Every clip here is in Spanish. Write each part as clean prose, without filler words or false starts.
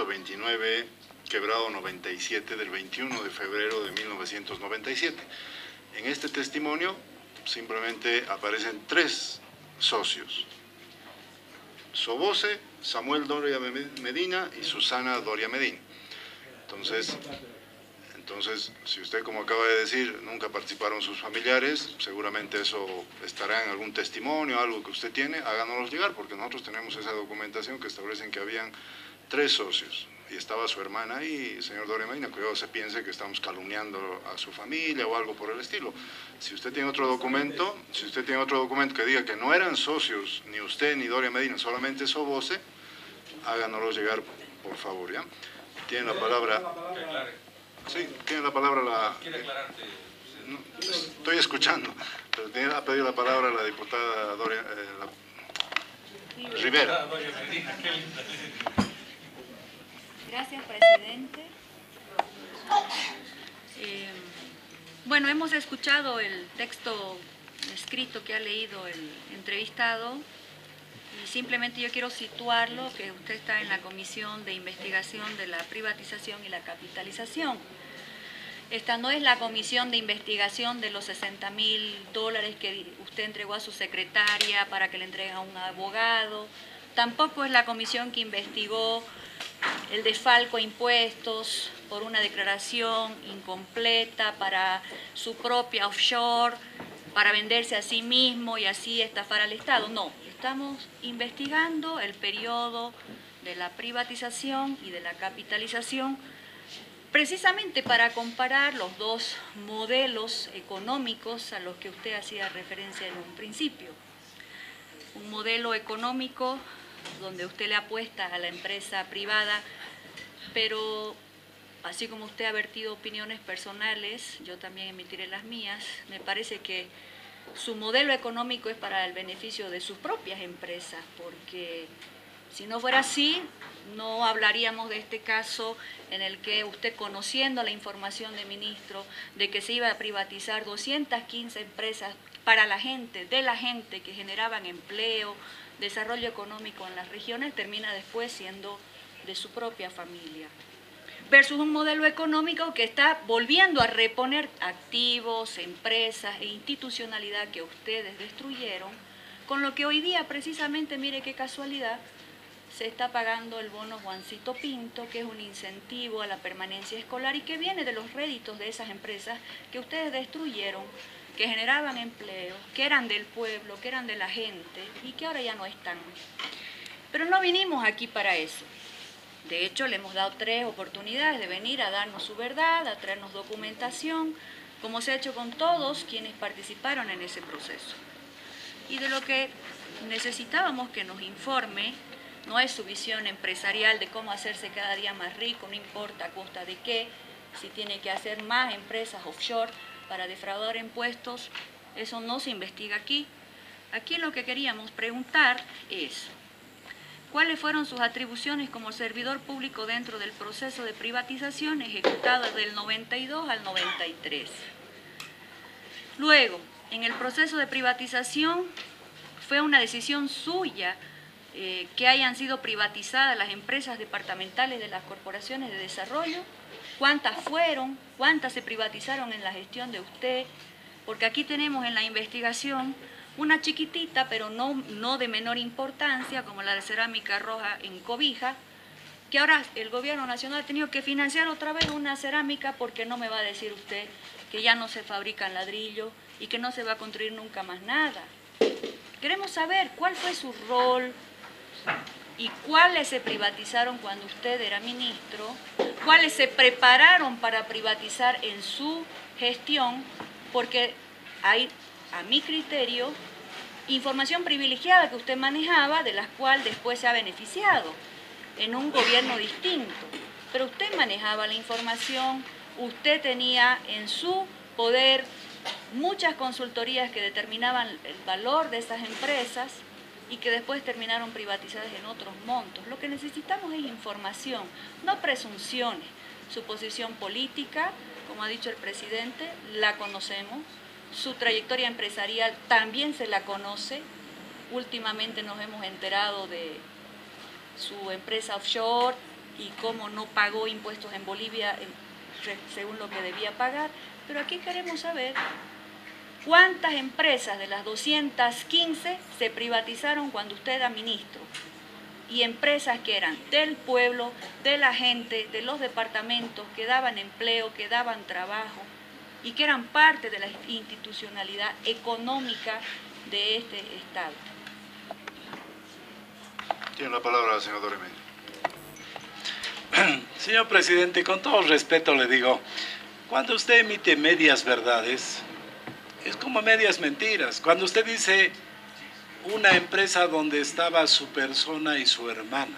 29, quebrado 97 del 21 de febrero de 1997. En este testimonio simplemente aparecen 3 socios: Sobose, Samuel Doria Medina y Susana Doria Medina. Entonces, si usted, como acaba de decir, nunca participaron sus familiares, seguramente eso estará en algún testimonio, algo que usted tiene, háganoslos llegar, porque nosotros tenemos esa documentación que establecen que habían 3 socios, y estaba su hermana ahí, señor Doria Medina. Cuidado, se piense que estamos calumniando a su familia o algo por el estilo. Si usted tiene otro documento, que diga que no eran socios, ni usted ni Doria Medina, solamente Sobose, háganoslos llegar, por favor, ¿ya? Tiene la palabra... Sí, tiene la palabra la... ¿Quiere aclararte? No, estoy escuchando, pero ha pedido la palabra la diputada Doria, Rivera. Gracias, presidente. Bueno, hemos escuchado el texto escrito que ha leído el entrevistado y simplemente yo quiero situarlo, que usted está en la Comisión de Investigación de la Privatización y la Capitalización. Esta no es la comisión de investigación de los $60.000 que usted entregó a su secretaria para que le entreguen a un abogado. Tampoco es la comisión que investigó el desfalco a impuestos por una declaración incompleta para su propia offshore, para venderse a sí mismo y así estafar al Estado. No, estamos investigando el periodo de la privatización y de la capitalización, precisamente para comparar los 2 modelos económicos a los que usted hacía referencia en un principio. Un modelo económico donde usted le apuesta a la empresa privada, pero así como usted ha vertido opiniones personales, yo también emitiré las mías. Me parece que su modelo económico es para el beneficio de sus propias empresas, porque si no fuera así, no hablaríamos de este caso en el que usted, conociendo la información del ministro de que se iba a privatizar 215 empresas para la gente, de la gente, que generaban empleo, desarrollo económico en las regiones, termina después siendo de su propia familia. Versus un modelo económico que está volviendo a reponer activos, empresas e institucionalidad que ustedes destruyeron, con lo que hoy día, precisamente, mire qué casualidad, se está pagando el bono Juancito Pinto, que es un incentivo a la permanencia escolar y que viene de los réditos de esas empresas que ustedes destruyeron, que generaban empleo, que eran del pueblo, que eran de la gente y que ahora ya no están. Pero no vinimos aquí para eso. De hecho, le hemos dado 3 oportunidades de venir a darnos su verdad, a traernos documentación, como se ha hecho con todos quienes participaron en ese proceso. Y de lo que necesitábamos que nos informe no es su visión empresarial de cómo hacerse cada día más rico, no importa a costa de qué, si tiene que hacer más empresas offshore para defraudar impuestos, eso no se investiga aquí. Aquí lo que queríamos preguntar es: ¿cuáles fueron sus atribuciones como servidor público dentro del proceso de privatización ejecutado del 92 al 93? Luego, en el proceso de privatización, ¿fue una decisión suya que hayan sido privatizadas las empresas departamentales de las corporaciones de desarrollo? ¿Cuántas fueron? ¿Cuántas se privatizaron en la gestión de usted? Porque aquí tenemos en la investigación una chiquitita, pero no de menor importancia, como la de Cerámica Roja en Cobija, que ahora el gobierno nacional ha tenido que financiar otra vez una cerámica, porque no me va a decir usted que ya no se fabrican ladrillos y que no se va a construir nunca más nada. Queremos saber cuál fue su rol y cuáles se privatizaron cuando usted era ministro, cuáles se prepararon para privatizar en su gestión, porque hay, a mi criterio, información privilegiada que usted manejaba, de las cuales después se ha beneficiado en un gobierno distinto. Pero usted manejaba la información, usted tenía en su poder muchas consultorías que determinaban el valor de esas empresas y que después terminaron privatizadas en otros montos. Lo que necesitamos es información, no presunciones. Su posición política, como ha dicho el presidente, la conocemos. Su trayectoria empresarial también se la conoce. Últimamente nos hemos enterado de su empresa offshore, y cómo no pagó impuestos en Bolivia según lo que debía pagar, pero aquí queremos saber cuántas empresas de las 215 se privatizaron cuando usted era ministro, y empresas que eran del pueblo, de la gente, de los departamentos, que daban empleo, que daban trabajo y que eran parte de la institucionalidad económica de este Estado. Tiene la palabra el senador Emilio. Señor presidente, con todo respeto le digo, cuando usted emite medias verdades, es como medias mentiras. Cuando usted dice una empresa donde estaba su persona y su hermana,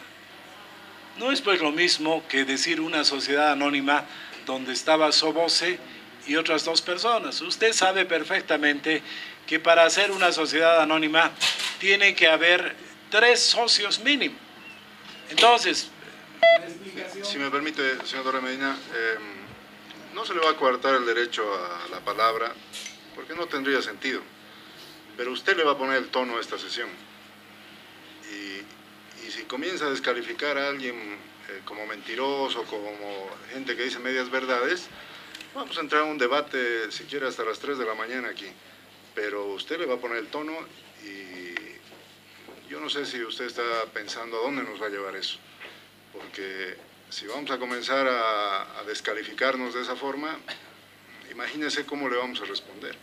no es pues lo mismo que decir una sociedad anónima donde estaba Soboce y otras dos personas. Usted sabe perfectamente que para hacer una sociedad anónima tiene que haber 3 socios mínimo. Entonces, si me permite, senadora Medina, no se le va a coartar el derecho a la palabra, porque no tendría sentido. Pero usted le va a poner el tono a esta sesión. Y si comienza a descalificar a alguien como mentiroso, como gente que dice medias verdades, vamos a entrar en un debate, si quiere, hasta las 3 de la mañana aquí. Pero usted le va a poner el tono y yo no sé si usted está pensando a dónde nos va a llevar eso. Porque si vamos a comenzar a descalificarnos de esa forma, imagínese cómo le vamos a responder.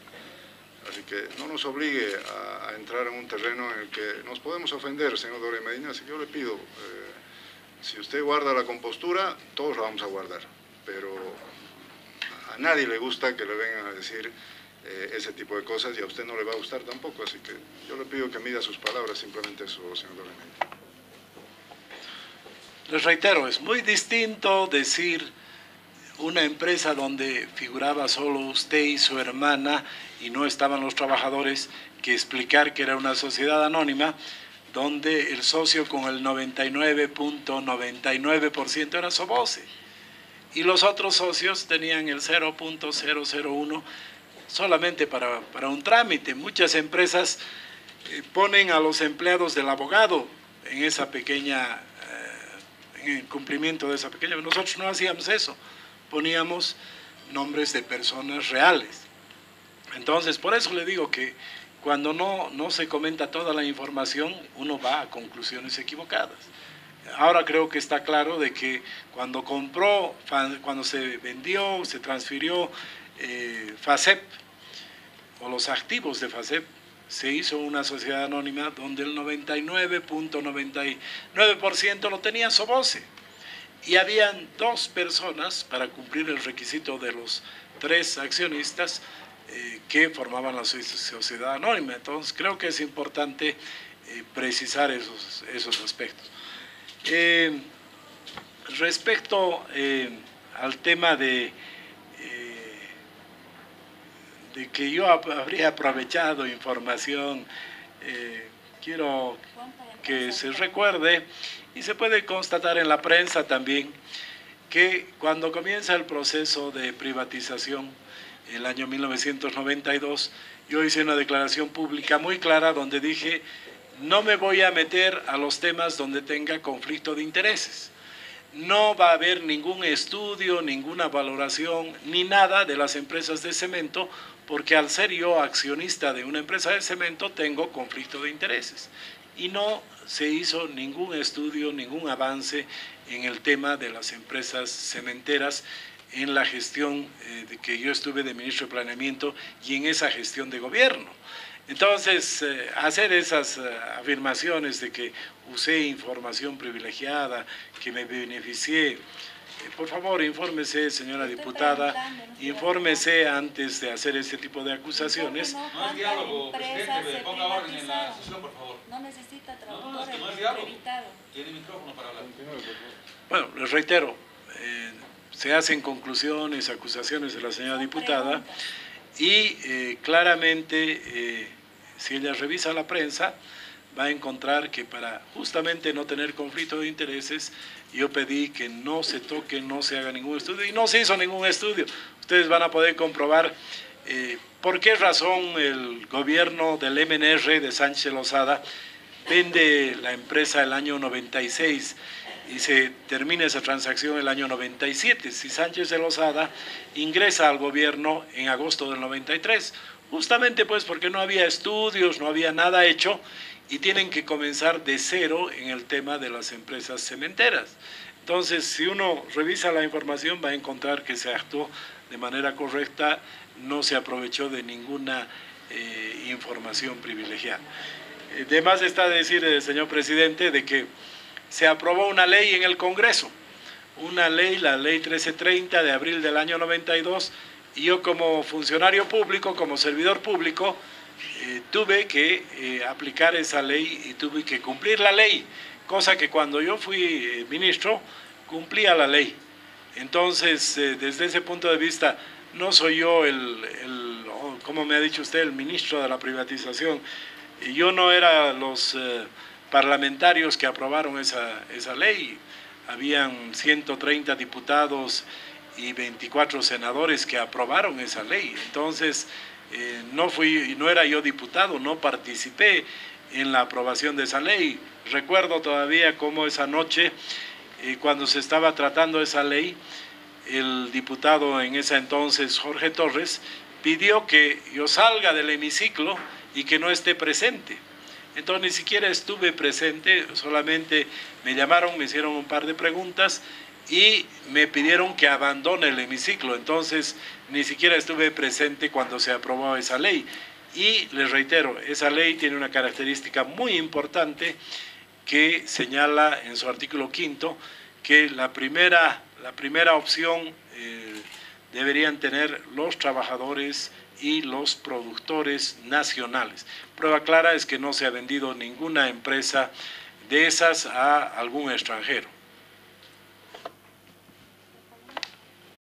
Así que no nos obligue a entrar en un terreno en el que nos podemos ofender, señor Doria Medina. Así que yo le pido, si usted guarda la compostura, todos la vamos a guardar. Pero a nadie le gusta que le vengan a decir ese tipo de cosas y a usted no le va a gustar tampoco. Así que yo le pido que mida sus palabras, simplemente eso, señor Doria Medina. Les reitero, es muy distinto decir una empresa donde figuraba solo usted y su hermana y no estaban los trabajadores, que explicar que era una sociedad anónima donde el socio con el 99.99% era Soboce y los otros socios tenían el 0.001 solamente para un trámite. Muchas empresas ponen a los empleados del abogado en esa pequeña, en el cumplimiento de esa pequeña. Nosotros no hacíamos eso, poníamos nombres de personas reales. Entonces, por eso le digo que cuando no se comenta toda la información, uno va a conclusiones equivocadas. Ahora creo que está claro de que cuando se vendió, se transfirió FASEP, o los activos de FASEP, se hizo una sociedad anónima donde el 99.99% lo tenía Soboce. Y habían 2 personas para cumplir el requisito de los 3 accionistas que formaban la sociedad anónima. Entonces creo que es importante precisar esos aspectos. Respecto al tema de que yo habría aprovechado información, quiero que se recuerde, y se puede constatar en la prensa también, que cuando comienza el proceso de privatización, el año 1992, yo hice una declaración pública muy clara donde dije, no me voy a meter a los temas donde tenga conflicto de intereses. No va a haber ningún estudio, ninguna valoración, ni nada de las empresas de cemento, porque al ser yo accionista de una empresa de cemento, tengo conflicto de intereses. Y no se hizo ningún estudio, ningún avance en el tema de las empresas cementeras en la gestión de que yo estuve de ministro de Planeamiento y en esa gestión de gobierno. Entonces, hacer esas afirmaciones de que usé información privilegiada, que me beneficié, por favor, infórmese, señora diputada, infórmese antes de hacer este tipo de acusaciones. No es diálogo, presidente, ponga orden en la sesión, por favor. No necesita traductor, no es diálogo. entrevistado. Tiene micrófono para hablar. Bueno, les reitero, se hacen conclusiones, acusaciones de la señora diputada y claramente, si ella revisa la prensa, va a encontrar que para justamente no tener conflicto de intereses, yo pedí que no se toque, no se haga ningún estudio, y no se hizo ningún estudio. Ustedes van a poder comprobar por qué razón el gobierno del MNR de Sánchez Lozada vende la empresa el año 96 y se termina esa transacción en el año 97. Si Sánchez de Lozada ingresa al gobierno en agosto del 93, justamente pues porque no había estudios, no había nada hecho y tienen que comenzar de cero en el tema de las empresas cementeras. Entonces, si uno revisa la información va a encontrar que se actuó de manera correcta, no se aprovechó de ninguna información privilegiada. De más está decir, señor presidente, de que se aprobó una ley en el Congreso, una ley, la ley 1330 de abril del año 92, y yo como funcionario público, como servidor público, tuve que aplicar esa ley y tuve que cumplir la ley, cosa que cuando yo fui ministro, cumplía la ley. Entonces, desde ese punto de vista, no soy yo como me ha dicho usted, el ministro de la privatización. Yo no era los parlamentarios que aprobaron esa ley. Habían 130 diputados y 24 senadores que aprobaron esa ley. Entonces, no era yo diputado, no participé en la aprobación de esa ley. Recuerdo todavía cómo esa noche, cuando se estaba tratando esa ley, el diputado en ese entonces, Jorge Torres, pidió que yo salga del hemiciclo y que no esté presente. Entonces ni siquiera estuve presente, solamente me llamaron, me hicieron un par de preguntas y me pidieron que abandone el hemiciclo. Entonces ni siquiera estuve presente cuando se aprobó esa ley. Y les reitero, esa ley tiene una característica muy importante que señala en su artículo 5º que la primera opción deberían tener los trabajadores y los productores nacionales. Prueba clara es que no se ha vendido ninguna empresa de esas a algún extranjero.